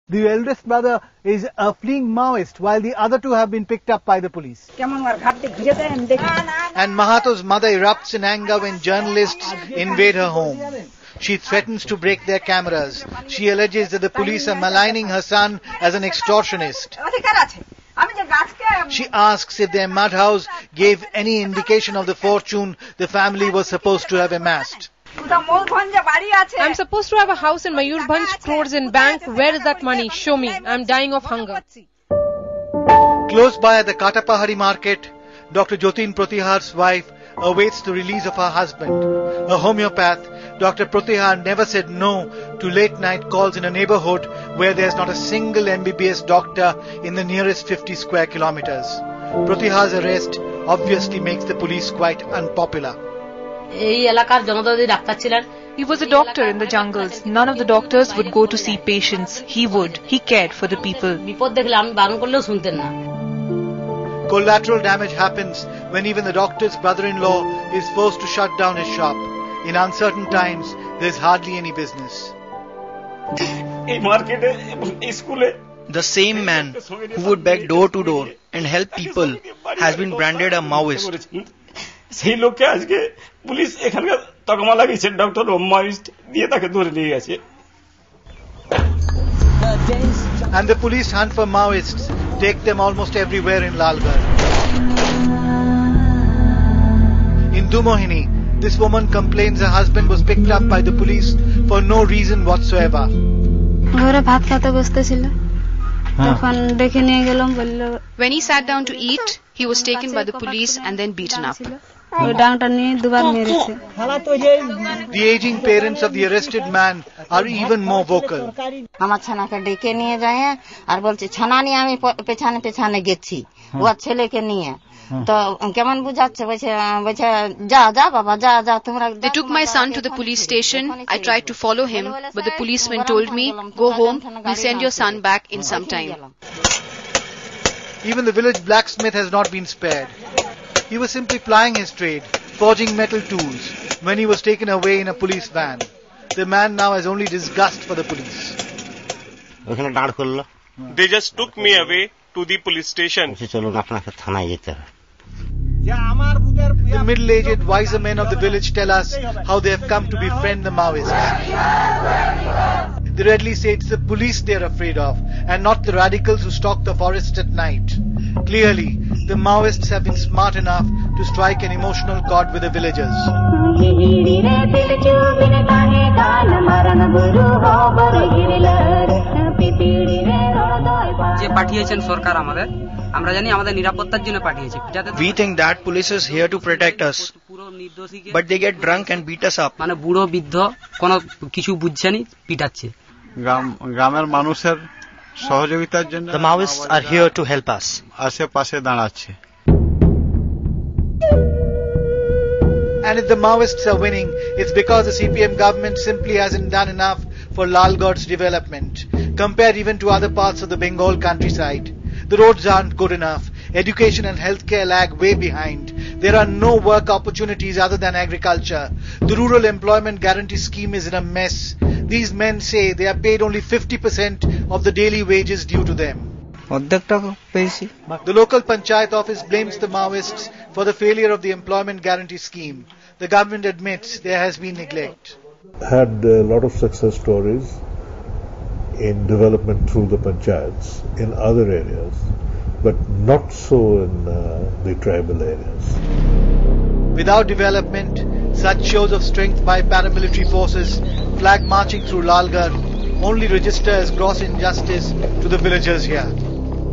The eldest brother is a fleeing Maoist, while the other two have been picked up by the police. And Mahato's mother erupts in anger when journalists invade her home. She threatens to break their cameras. She alleges that the police are maligning her son as an extortionist. She asks if their mud house gave any indication of the fortune the family was supposed to have amassed. I'm supposed to have a house in Mayurbhanj, crores in bank. Where is that money? Show me. I'm dying of hunger. Close by at the Katapahari market, Dr. Jyotin Pratihar's wife awaits the release of her husband. A homeopath, Dr. Pratihar never said no to late-night calls in a neighborhood where there's not a single MBBS doctor in the nearest 50 square kilometers. Pratihar's arrest obviously makes the police quite unpopular. He was a doctor in the jungles. None of the doctors would go to see patients. He would. He cared for the people. Collateral damage happens when even the doctor's brother-in-law is forced to shut down his shop. In uncertain times, there's hardly any business. The same man who would beg door to door and help people has been branded a Maoist. And the police hunt for Maoists take them almost everywhere in Lalgarh. In Dumohini, this woman complains her husband was picked up by the police for no reason whatsoever. When he sat down to eat, he was taken by the police and then beaten up. The aging parents of the arrested man are even more vocal. They took my son to the police station. I tried to follow him, but the policeman told me, "Go home, we'll send your son back in some time." Even the village blacksmith has not been spared. He was simply plying his trade, forging metal tools, when he was taken away in a police van. The man now has only disgust for the police. They just took me away to the police station. The middle-aged, wiser men of the village tell us how they have come to befriend the Maoists. They readily say it's the police they're afraid of, and not the radicals who stalk the forests at night. Clearly, the Maoists have been smart enough to strike an emotional chord with the villagers. We think that police is here to protect us, but they get drunk and beat us up. The Maoists are here to help us. And if the Maoists are winning, it's because the CPM government simply hasn't done enough for Lalgarh's development. Compared even to other parts of the Bengal countryside, the roads aren't good enough. Education and healthcare lag way behind. There are no work opportunities other than agriculture. The Rural Employment Guarantee Scheme is in a mess. These men say they are paid only 50% of the daily wages due to them. The local panchayat office blames the Maoists for the failure of the employment guarantee scheme. The government admits there has been neglect. Had a lot of success stories in development through the panchayats in other areas, but not so in the tribal areas. Without development, such shows of strength by paramilitary forces, flag marching through Lalgarh, only register as gross injustice to the villagers here.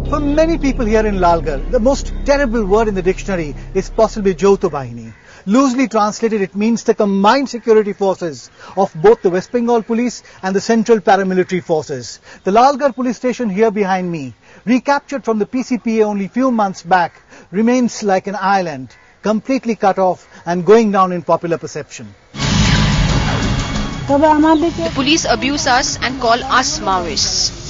For many people here in Lalgarh, the most terrible word in the dictionary is possibly Jauto Bahini. Loosely translated, it means the combined security forces of both the West Bengal police and the central paramilitary forces. The Lalgarh police station here behind me, recaptured from the PCPA only few months back, remains like an island, completely cut off and going down in popular perception. The police abuse us and call us Maoists.